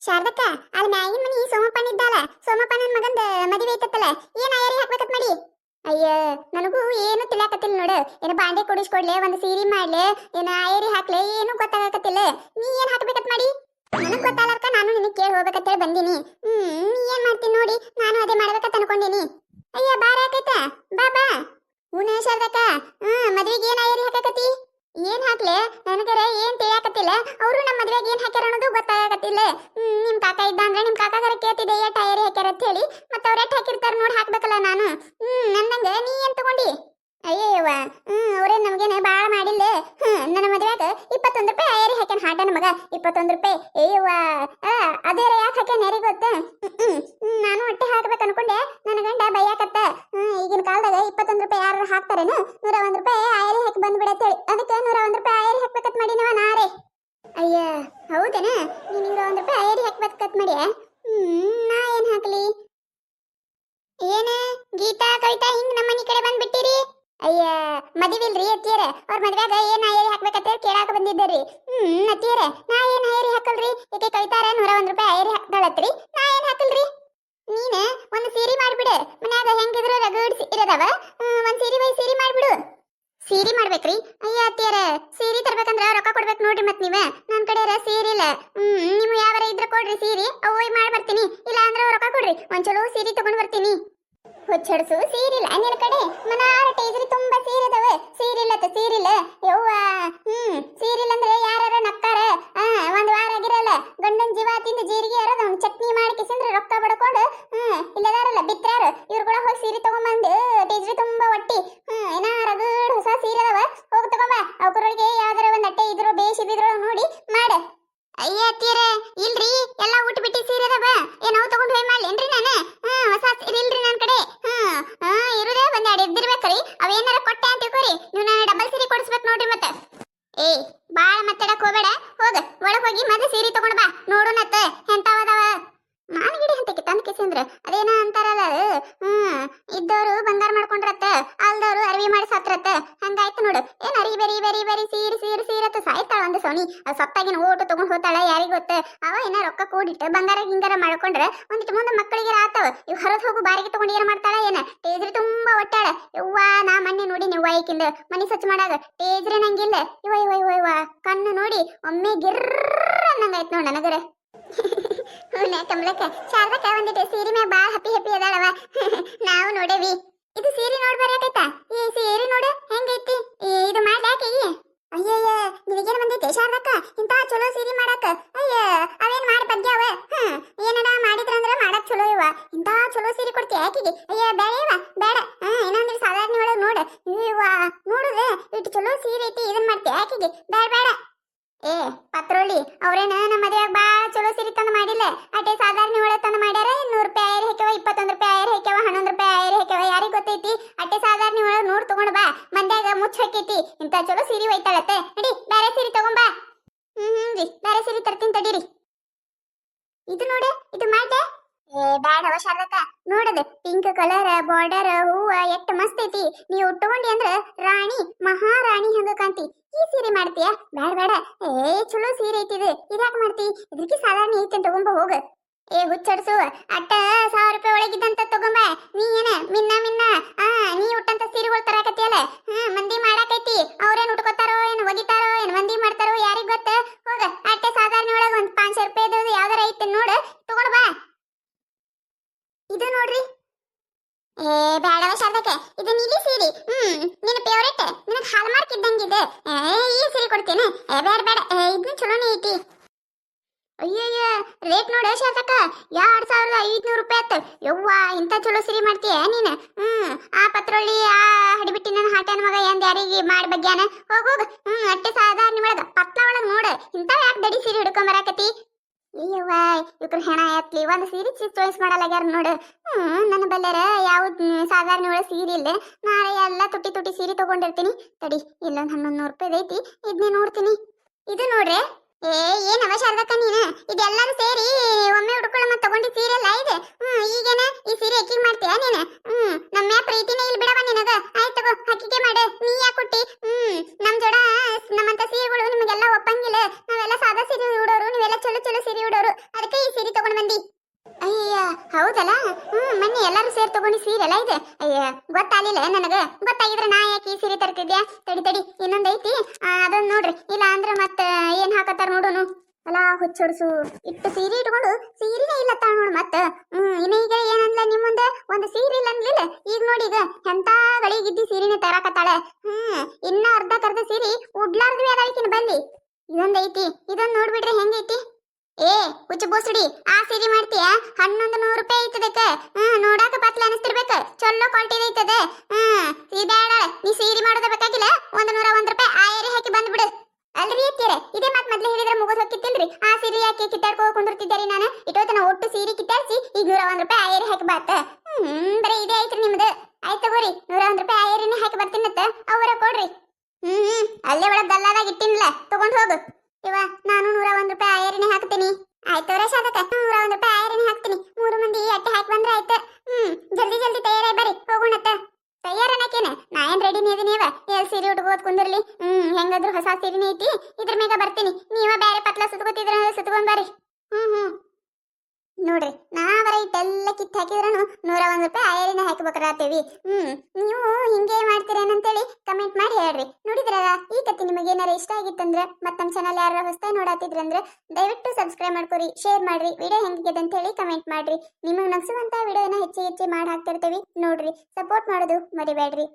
ಶಾರದಕ್ಕ ಅಲ್ಲಿ ಮ್ಯಾಗಿನ ಮನಿ ಸೋಮಪ್ಪನ ಇದ್ದಾಳ. ಸೋಮಪ್ಪನ ಮಗಂದ ಮದುವೆ ಐತತ್ತಲ್ಲ, ಏನ್ ಆಯರಿ ಹಾಕ್ಬೇಕತ್ ಮಾಡಿ. ಅಯ್ಯ ನನಗೂ ಏನು ತಿಳಿಯಾಕತ್ತಿಲ್ಲ ನೋಡು. ಏನು ಬಾಂಡೆ ಕೊಡಿಸ್ಕೊಡ್ಲೆ, ಒಂದು ಸೀರೆ ಮಾಡ್ಲೆ, ಏನು ಆಯರಿ ಹಾಕ್ಲೆ, ಏನು ಗೊತ್ತಾಗಕತ್ತಿಲ್ಲ. ನೀ ಏನ್ ಹಾಕ್ಬೇಕತ್ ಮಾಡಿ? ನನಗ್ ಗೊತ್ತಾಗಕ್ಕ ನಾನು ನಿನಗೆ ಕೇಳಿ ಹೋಗ್ಬೇಕಂತೇಳಿ ಬಂದೀನಿ. ನೀ ಏನ್ ಮಾಡ್ತೀನಿ ನೋಡಿ, ನಾನು ಅದೇ ಮಾಡ್ಬೇಕಂತ ಅನ್ಕೊಂಡೀನಿ. ಅಯ್ಯ ಬಾರ ಹಾಕೈತ, ಬಾ ಬಾ. ಹೂನ ಶಾರದಕ್ಕ, ಮದ್ವೆಗೆ ಏನ್ ಆಯರಿ ಹಾಕಕತ್ತಿ? ಏನ್ ಹಾಕ್ಲೆ ನನಗರ ಏನ್ ತಿಳಿಯಾಕತ್ತಿಲ್ಲ. ಅವರು ನಮ್ಮ ಮದ್ವೆಗೆ ಏನ್ ಹಾಕ್ಯಾರ ಅನ್ನೋದು ಗೊತ್ತಾಗಕತ್ತಿಲ್ಲ. ನಿಮ್ ಕಾಕ ಇದ್ದ ಅಂದ್ರೆ ನಿಮ್ ಕಾಕಾಗರ ಕೇಳ್ತಿದ್ದೆ ಏಟ್ ಟೈರ್ ಹಾಕ್ಯಾರ ಅಂತ ಹೇಳಿ. ಮತ್ತೆ ಅವ್ರ ಎಟ್ ಹಾಕಿರ್ತಾರ ನೋಡಿ ಹಾಕ್ಬೇಕಲ್ಲ ನಾನು. ನನ್ನಂಗ ನೀ ಏನ್ ತಗೊಂಡಿ? ಅಯ್ಯವ್ವ, ಅವ್ರೇ ನಮ್ಗೇನೆ ಬಾಳ ಮಾಡಿಲ್ಲ. ನನ್ನ ಮದ್ವೆಗ 21 ರೂಪಾಯಿ ಆಯರಿ ಹಾಕ್ಯಾನ ಹಾಟನ ಮಗ. 21 ರೂಪಾಯಿ. ಅಯ್ಯವ್ವ, ಅದೇರ ಯಾಕೆ ಹಾಕ್ಯಾನ ಯಾರಿಗೆ ಗೊತ್ತ? ನಾನು ಹೊಟ್ಟೆ ಹಾಕ್ಬೇಕು ಅನ್ಕೊಂಡೆ. ನನ್ನ ಗಂಡ ಬೈಯಾಕತ್ತ. ಈಗಿನ ಕಾಲದಾಗ 21 ರೂಪಾಯಿ ಯಾರು ಹಾಕ್ತಾರೇನು? 101 ರೂಪಾಯಿ ಆಯರಿ ಹಾಕಿ ಬಂದ್ಬಿಡತ್ತೆ ಹೇಳಿ. ಅದಕ್ಕೆ 101 ರೂಪಾಯಿ ಆಯರಿ ಹಾಕ್ಬೇಕತ್ ಮಾಡಿನವ ನಾರೇ. ಅಯ್ಯ ಹೌದೇನ? ನೀನು 101 ರೂಪಾಯಿ ಆಯರಿ ಹಾಕ್ಬೇಕತ್ ಮಾಡಿ. ನಾ ಏನ್ ಹಾಕ್ಲಿ? ಏನ ಗೀತಾ ಕವಿತಾ ಹಿಂಗ್ ನಮ್ಮ ಮನಿ ಕಡೆ ಬಂದ್ಬಿಟ್ಟಿರಿ? ಅಯ್ಯ ಮದಿವಿಲ್ರಿ ಅತ್ತಿಯರ. ಅವ್ರ ಮದ್ವೆಗ ಏನ್ ಆಯರಿ ಹಾಕ್ಬೇಕಂತ ಕೇಳಾಕ ಬಂದಿದ್ದರಿ. ಅತ್ತಿಯರ ನಾ ಏನ್ ಆಯರಿ ಹಾಕಲ್ರಿ. ಏಕೆ ಕವಿತಾರ 101 ರೂಪಾಯಿ ಆಯರಿ ಹಾಕ್ತಾಳತ್ರಿ. ನಾ ಏನ್ ಹಾಕಲ್ರಿ. ನೀನ ಒಂದು ಸೀರೆ ಮಾಡ್ಬಿಡು. ಮನ್ಯಾಗ ಹೆಂಗಿದ್ರು ರಗಡ್ ಇರದವ. ಒಂದ್ ಸೀರೆ ಮಾಡ್ಬಿಡು. ಸೀರೆ ಮಾಡ್ಬೇಕ್ರಿ? ಅಯ್ಯ ಅತ್ತಿಯರ ಸೀರೆ ತರ್ಬೇಕಂದ್ರ ರೊಕ್ಕ ಕೊಡ್ಬೇಕು ನೋಡ್ರಿ. ಮತ್ ನೀವ ನನ್ ಕಡೆ ಸೀರೆ ಇಲ್ಲ. ನೀವು ಯಾವಾರ ಇದ್ರ ಕೊಡ್ರಿ ಸೀರೆ, ಅವು ಮಾಡಿ ಬರ್ತೀನಿ. ಇಲ್ಲ ಅಂದ್ರೆ ರೊಕ್ಕ ಕೊಡ್ರಿ, ಒಂದ್ ಚಲೋ ಸೀರೆ ತಗೊಂಡ್ ಬರ್ತೀನಿ. ಹುಚ್ಚಡ್ಸು ಸೀರಿಲ್ಲ ನಿನ್ನ ಕಡೆ? ಮನಾರ ಟೇಜ್ರಿ ತುಂಬಾ ಸೀರೆದವ. ಸೀರಿಲ್ಲ ಯವ್ವ. ಸೀರಿಲ್ಲ ಅಂದ್ರೆ ಯಾರ ನಕ್ಕಾರ. ಒಂದ್ ವಾರ ಆಗಿರಲ್ಲ ಗಂಡನ್ ಜೀವ ತಿಂದು ಜೀರಿಗೆ ಯಾರದ ಒಂದ್ ಚಟ್ನಿ ಮಾಡಿ ಕಿಸಿಂದ್ರೆ ರೊಕ್ಕ ಬಡ್ಕೊಂಡು ಇಲ್ಲದಾರಲ್ಲ ಬಿತ್ರಾರ ಇವ್ರು ಕೂಡ ಹೋಗಿ ಸೀರೆ ತಗೊಂಬಂದು ಟೇಜ್ರಿ ತುಂಬಾ ಒಟ್ಟಿ ಏನಾರ ರಗಡ್ ಹೊಸ ಸೀರೆ ಅದಾವ. ಹೋಗಿ ತಗೊಂಬ. ಅವ್ರೊಳಗೆ ಯಾವ್ದಾರ ಒಂದ್ ಅಟ್ಟೆ ಇದ್ರು ಬೇಸಿದ್ರು ನೋಡಿ ಮಾಡ. ಅಯ್ಯ ಅತ್ತೀರ ಇಲ್ರಿ, ಎಲ್ಲಾ ಊಟ ಬಿಟ್ಟಿ ಸೀರೆ ಅದಾವ. ಏನೋ ತಗೊಂಡು ಹೋಯ್ ಮಾಡ್ಲೇನ್ರಿ ನಾನು? ಹೊಸ ಸೀರೆ ಇಲ್ರಿ ನನ್ ಕಡೆ. ಇರುದೇ ಒಂದ್ ಎರಡು ಇದ್ದಿರ್ಬೇಕ್ರಿ. ಅವೇನಾರ ಕೊಟ್ಟೆ ಅಂತ ತಿಳ್ಕೊರಿ. ನೀವು ನಾನು ಡಬಲ್ ಸೀರೆ ಕೊಡಿಸ್ಬೇಕು ನೋಡ್ರಿ. ಮತ್ತೆ ಬಾಳ ಮಾತಾಡಕ್ ಹೋಗ್ಬೇಡ. ಹೋಗ ಒಳಗ್ ಹೋಗಿ ಮತ್ತೆ ಸೀರೆ ತಗೊಂಡ್ ಬಾ. ನೋಡುನತ್ತ ಎಂತಾವದಾವ ಮಾನಗಿಡಿ ಅಂತ ತಂದ್ ಕಿಸಿಂದ್ರ ಅದೇನ ಅಂತಾರಲ್ಲ ಇದ್ದವ್ರು ಬಂಗಾರ ಮಾಡ್ಕೊಂಡ್ರತ್ತ, ಅಲ್ದವ್ರು ಅರಿವಿ ಮಾಡಿ ಸತ್ರತ್ತ. ಹಂಗಾಯ್ತು ನೋಡು. ಏನ್ ಅರಿ ಬರಿ ಸೀರತ್ತ ಸಾಯ್ತಾಳ ಒಂದು ಸೋನಿ. ಸತ್ತಾಗಿನ ಓಟು ತಗೊಂಡ್ ಹೋಗ್ತಾಳ ಯಾರಿಗ ಗೊತ್ತ. ಅವ ಏನ ರೊಕ್ಕ ಕೂಡಿಟ್ಟು ಬಂಗಾರ ಗಿಂಗಾರ ಮಾಡ್ಕೊಂಡ್ರ ಒಂದಿಟ್ಟು ಮುಂದೆ ಮಕ್ಕಳಿಗೆ ಆತಾವ. ಇವ್ ಹೊರದ್ ಹೋಗು ಬಾರಿಗೆ ತಗೊಂಡು ಏನ್ ಮಾಡ್ತಾಳ ಏನ? ಟೇಜ್ರಿ ತುಂಬಾ ಒಟ್ಟಾಳ. ಯವ್ವ ನಾ ಮೊನ್ನೆ ನೋಡಿ ನೀವು ವೈಕಿಂದ ಮನಿ ಸ್ವಚ್ಛ ಮಾಡಾಗ ಟೇಜ್ರಿ ನಂಗಿಲ್ಲ. ಇವ ಕಣ್ಣು ನೋಡಿ ಒಮ್ಮೆ ಗಿರ್ರ ಅನ್ನಂಗಾಯ್ತು ನೋಡ್ ನನಗರ. ಕಮಲಕ್ಕ ಶಾರದಕ್ಕ ಒಂದಿಟ್ಟು ಸೀರೆ ಮ್ಯಾಗ ಬಾಳ ಹ್ಯಾಪಿ ಅದಾಳವ. ನಾವು ನೋಡೇವಿ. ಇದು ಸೀರೆ ನೋಡ್ಬಾರಕೈತಾ? ಈ ಸೀರೆ ನೋಡು ಹೆಂಗೈತಿ. ಇದು ಮಾಡ್ಯಾಕೆ? ಅಯ್ಯಯ್ಯ ನಿನಗೇನು ಬಂದೈತೆ ಶಾರದಕ್ಕ ಇಂತ ಚಲೋ ಸೀರೆ ಮಾಡಾಕ? ಅಯ್ಯ ಅವೇನ್ ಮಾಡಿ ಬಗ್ಗ್ಯಾವ. ಏನಡ ಮಾಡಿದ್ರಂದ್ರ ಮಾಡಕ್ ಚಲೋ ಇವ. ಇಂತ ಚಲೋ ಸೀರೆ ಕೊಡ್ತೀಯ ಆಕಿಗೆ? ಅಯ್ಯ ಬೇಡ ಬೇಡ. ಇನ್ನೊಂದ್ರೆ ಸಾಧಾರಣ ಒಳಗ್ ನೋಡ. ಇವ ನೋಡುದ ಇಟ್ಟು ಚಲೋ ಸೀರೆ ಐತಿ, ಇದನ್ ಮಾಡ್ತೀಯ ಆಕಿಗೆ? ಬೇಡ. ಪತ್ರೋಳಿ ಅವ್ರೇನ ನಮ್ಮ ಮದ್ವೆಯಾಗ ಬಾಳ ಚಲೋ ಸೀರೆ ತಂದು ಮಾಡಿಲ್ಲ. ಅಟೇ ಸಾಧಾರಣ ಒಳಗೆ ತಂದು ಮಾಡ್ಯಾರ. 100 ರೂಪಾಯಿ ಆಯರ್ ಹಾಕ್ಯಾವ, 21 ರೂಪಾಯಿ ಆಯರ್ ಹಾಕ್ಯಾವ, 11 ರೂಪಾಯಿ ಆಯರ್ ಹಾಕ್ಯಾವ. ಯಾರಿಗ ಗೊತ್ತೈತಿ? ಅಟೇ ಸಾಧಾರಣ ಒಳಗೆ ನೋಡ್ ತಗೊಂಡ್ ಬಾ. ಮಂದ್ಯಾಗ ಮುಚ್ಚ ಹಾಕೈತಿ. ಇಂತ ಚಲೋ ಸೀರೆ ಒಯ್ತಾಳತ್ತೆ. ನಡಿ ಬೇರೆ ಸೀರೆ ತಗೊಂಬಾ. ರೀ ಬೇರೆ ಸೀರೆ ತರ್ತೀನಿ ತಡೀರಿ. ಇದು ನೋಡ, ಇದು ಮಾಡ್ದೆ. ಬ್ಯಾಡವ ಶಾರದಕ್ಕ. ನೋಡದು ಪಿಂಕ್ ಕಲರ್ ಬಾರ್ಡರ್ ಹೂವ ಎಷ್ಟ್ ಮಸ್ತ್ ಐತಿ. ನೀವು ಉಟ್ಕೊಂಡಿ ಅಂದ್ರ ರಾಣಿ ಮಹಾರಾಣಿ ಹಂಗ ಕಾಂತಿ. ಈ ಸೀರೆ ಮಾಡ್ತೀಯ? ಬೇಡ. ಚಲೋ ಸೀರೆ ಐತಿ ಇದು. ಇದ್ಯಾಕ್ ಮಾಡ್ತಿ? ಇದಕ್ಕೆ ಸಾಧಾರಣ ಐತಿ ಅಂತ ತಗೊಂಬ ಹೋಗ. ಹುಚ್ಚಡ್ಸು ಅಟ್ಟ 1000 ರೂಪಾಯಿ ಒಳಗಿದ್ದಂತ ತಗೊಂಬ. ನೀ ಏನ ಮಿನ್ನ ನೀ ಉಟ್ಟಂತ ಸೀರೆಗಳು ತರಾಕತ್ತಿಯಲ್ಲ. ಮಂದಿ ಮಾಡಾಕೈತಿ. ಅವ್ರೇನ್ ಉಟ್ಕೋತಾರೋ ಏನ್ ಒಗಿತಾರೋ ಏನ್ ಮಂದಿ ಮಾಡ್ತಾರೋ ಯಾರಿಗ್ ಗೊತ್ತ. ಹೋಗ ಅಟ್ಟೆ ಸಾಧಾರಣ ಒಳಗ ಒಂದ್ 500 ರೂಪಾಯಿ ಯಾವ್ದಾರ ಐತಿ ನೋಡು ತಗೊಂಡ್ ಬಾ. ಇದು ನೋಡ್ರಿ. ಬೇಡವ ಶಾರದಕ್ಕೆ, ಇದು ನೀಲಿ ಸೀರೆ. ನಿನ್ನ ಫೇವರೇಟ್, ನಿನಗೆ ಹಾಲ್ಮಾರ್ಕ್ ಇದ್ದಂಗಿದೆ. ಈ ಸೀರೆ ಕೊಡ್ತೇನೆ. ಬೇಡ ಇದನ್ನ ಚಲೋನೇ ಐತಿ. ಅಯ್ಯಯ್ಯ ರೇಟ್ ನೋಡ ಶಾರದಕ್ಕ, 2500 ರೂಪಾಯಿ ಆತ. ಯವ್ವ ಇಂಥ ಚಲೋ ಸೀರೆ ಮಾಡ್ತೀಯ ನೀನು? ಆ ಪತ್ರೊಳ್ಳಿ ಆ ಹಡಿಬಿಟ್ಟಿ ನನ್ನ ಹಾಟನ ಮಗ ಎಂದ ಯಾರಿಗೆ ಮಾಡಿ ಬಗ್ಗ್ಯಾನ. ಹೋಗ ಅಟ್ಟೆ ಸಾಧಾರಣ ಒಳಗ ಪತ್ಲ ಒಳಗ ನೋಡ. ಇಂಥವ್ ಯಾಕೆ ದಡಿ ಸೀರೆ ಹಿಡ್ಕೊಂಡ್ ಬರಾಕತಿ? ಅಯ್ಯವ್ವ ಇವ್ರ ಹೆಣ ಎತ್ಲಿ ಒಂದು ಸೀರೆ ಚಾಯ್ಸ್ ಮಾಡಲಾಗ್ಯಾರ ನೋಡು. ನನ್ನ ಬಲ್ಲೆರ ಯಾವ್ದು ಸಾಧಾರಣ ಒಳಗೆ ಸೀರೆ ಇಲ್ಲ. ನಾಳೆ ಎಲ್ಲ ತುಟ್ಟಿ ಸೀರೆ ತಗೊಂಡಿರ್ತೀನಿ. ತಡಿ ಇಲ್ಲೊಂದು 1100 ರೂಪಾಯಿ ಐತಿ. ಇದನ್ನೇ ನೋಡ್ತೀನಿ. ಇದು ನೋಡ್ರೆ. ಏನವ ಶಾರದಕ್ಕ ನೀನು? ಇದೆಲ್ಲಾನು ಸೇರಿ ಒಮ್ಮೆ ಹುಡ್ಕೊಳ್ಳ ಮತ್ತೆ ತಗೊಂಡಿ ಸೀರೆ ಅಲ್ಲ ಇದು. ಈಗೇನ ಈ ಸೀರೆ ಎಕ್ಕಿಗೆ ಮಾಡ್ತೀಯ ನೀನು? ನಮ್ಮ ಪ್ರೀತಿನೇ ಇಲ್ಲಿ ಬಿಡವ ನಿನಗ. ಆಯ್ತು ತಗೋ ಹಕ್ಕಿಗೆ ಮಾಡು. ನೀ ಯಾಕೆ ಕೊಟ್ಟಿ? ನಮ್ ಜೋಡ ನಮ್ಮಂತ ಸೀರೆಗಳು ನಿಮಗೆಲ್ಲ ಒಪ್ಪಂಗಿಲ್ಲ. ನಾವೆಲ್ಲ ಸಾದಾ ಸೀರೆ ಉಡೋರು, ನೀವೆಲ್ಲ ಚಲೋ ಸೀರೆ ಉಡೋರು. ಅದಕ್ಕೆ ಈ ಮಂದಿ. ಅಯ್ಯ ಹೌದಲ್ಲ. ಮೊನ್ನೆ ಎಲ್ಲರೂ ಸೇರಿ ತಗೊಂಡಿ ಸೀರೆ ಎಲ್ಲ ಇದೆ. ಅಯ್ಯ ಗೊತ್ತಾಗ್ಲಿಲ್ಲ ನನಗ. ಗೊತ್ತಾಗಿದ್ರೆ ನಾ ಯಾಕೆ ಈ ಸೀರೆ ತರ್ತಿದ್ಯಾ? ತಡಿ ತಡಿ ಇನ್ನೊಂದೈತಿ, ಅದನ್ನ ನೋಡ್ರಿ. ಇಲ್ಲ ಅಂದ್ರೆ ಮತ್ತೆ ಏನ್ ಹಾಕತ್ತಾರ ನೋಡುನು. ಅಲ್ಲ ಹುಚ್ಚೊಡ್ಸು, ಇಟ್ಟು ಸೀರೆ ಇಟ್ಕೊಂಡು ಸೀರೆನೇ ಇಲ್ಲ ತಾಳ ನೋಡು ಮತ್ತ. ಇನ್ನ ಈಗ ಏನಂದ್ಲ ನಿಮ್ ಮುಂದೆ? ಒಂದು ಸೀರೆ ಇಲ್ಲ ಅನ್ಲಿಲ್ಲ. ಈಗ ನೋಡಿ ಈಗ ಎಂತ ಗಳಿಗಿದ್ದಿ ಸೀರೆನೆ ತರಾಕತ್ತಾಳೆ. ಇನ್ನ ಅರ್ಧಕ್ಕರ್ಧ ಸೀರೆ ಉಡ್ಲಾರ್ದ್ವಿ ಅದಾಕಿನ ಬಲ್ಲಿ. ಇದೊಂದೈತಿ, ಇದೊಂದ್ ನೋಡ್ಬಿಡ್ರಿ ಹೆಂಗೈತಿ. ಏ ಹುಚ್ಚ ಬೋಸಡಿ, ಆ ಸೀರೆ ಮಾಡ್ತೀಯ? 1100 ರೂಪಾಯಿ ಐತದಕ್ಕ. ನೋಡಾಕ ಪತ್ಲ ಅನಿಸ್ತಿರ್ಬೇಕ, ಚೊಲ್ಲೋ ಕ್ವಾಲಿಟಿ ಐತದ. ಬೇಡ, ನೀ ಸೀರೆ ಮಾಡೋದ ಬೇಕಾಗಿಲ್ಲ. 101 ರೂಪಾಯಿ ಆಯರಿ ಹಾಕಿ ಬಂದ್ಬಿಡು. ಅಲ್ರಿ ಅತ್ತೀರ, ಇದೇ ಮಾತ್ ಮೊದ್ಲು ಹೇಳಿದ್ರೆ ಮುಗಿದ್ ಹೋಗಿತ್ತಿಲ್ರಿ. ಆ ಸೀರೆ ಯಾಕೆ ಕಿತ್ತಾಡ್ಕೋ ಕುಂದಿರ್ತಿದ್ದಾರಿ ನಾನು? ಇಟ್ಟೋತನ ಒಟ್ಟು ಸೀರೆ ಕಿತ್ತಾಡ್ಸಿ ಈಗ 101 ರೂಪಾಯಿ ಆಯರಿ ಹಾಕಿ ಬಾತ. ಬರೀ ಇದೇ ಐತ್ರಿ ನಿಮ್ದು. ಆಯ್ತು ತಗೋರಿ, 101 ರೂಪಾಯಿ ಆಯರಿನೇ ಹಾಕಿ ಬರ್ತೀನತ್ತ. ಅವರ ಕೊಡ್ರಿ. ಅಲ್ಲೇ ಒಳಗ್ ಗಲ್ಲಾದಾಗ ಇಟ್ಟಿನಿಲ್ಲ, ತಗೊಂಡ್ ಹೋಗು. ಇವ ನಾನು 101 ರೂಪಾಯಿ ಆಯರಿನೇ ಹಾಕ್ತೀನಿ. ಆಯ್ತು ರಶಾದಕ್ಕ, 101 ರೂಪಾಯಿ ಆಯರಿನೇ ಹಾಕ್ತೀನಿ. 3 ಮಂದಿ ಅಟ್ಟೆ ಹಾಕಿ ಬಂದ್ರೆ ಆಯ್ತು. ಜಲ್ದಿ ಜಲ್ದಿ ತಯಾರಾಗಿ ಬರ್ರಿ, ಹೋಗೋಣತ್ತ. ತಯಾರನಕೇನ ನಾ ಏನ್ ರೆಡಿನೇ ಇದೀನಿವ. ಎಲ್ ಸೀರೆ ಉಟ್ಕೋದ್ ಕುಂದಿರ್ಲಿ. ಹೆಂಗಾದ್ರು ಹೊಸ ಸೀರೆನೇ ಐತಿ, ಇದ್ರ ಮೇಗ ಬರ್ತೀನಿ. ನೀವ ಬ್ಯಾರೆ ಪತ್ಲ ಸುತ್ಕೋತಿದ್ರ ಸುತ್ಕೊಂಡ್ ಬರ್ರಿ. ನೋಡ್ರಿ, ನಾವರ ಇಟ್ಟೆಲ್ಲ ಕಿತ್ ಹಾಕಿದ್ರನು 101 ರೂಪಾಯಿ ಆಯರಿನ ಹಾಕಬೇಕರಾತೇವಿ. ನೀವು ಹಿಂಗೆ ಮಾಡ್ತೀರೇನಂತೇಳಿ ಕಮೆಂಟ್ ಮಾಡಿ ಹೇಳ್ರಿ. ನೋಡಿದ್ರಲ್ಲ, ಈ ಕಥೆ ನಿಮಗೆ ಏನಾರ ಇಷ್ಟ ಆಗಿತ್ತಂದ್ರೆ ಮತ್ತೆ ನಮ್ಮ ಚಾನಲ್ ಯಾರು ಹೊಸದಾಗಿ ನೋಡಾತಿದ್ರಂದ್ರೆ ದಯವಿಟ್ಟು ಸಬ್ಸ್ಕ್ರೈಬ್ ಮಾಡ್ಕೊರಿ, ಶೇರ್ ಮಾಡ್ರಿ. ವಿಡಿಯೋ ಹೆಂಗಿದೆ ಅಂತ ಹೇಳಿ ಕಮೆಂಟ್ ಮಾಡ್ರಿ. ನಿಮಗೆ ನಗಿಸುವಂತ ವಿಡಿಯೋನ ಹೆಚ್ಚು ಹೆಚ್ಚು ಮಾಡಿ ಹಾಕ್ತಿರ್ತೀವಿ ನೋಡ್ರಿ. ಸಪೋರ್ಟ್ ಮಾಡೋದು ಮರಿಬೇಡ್ರಿ.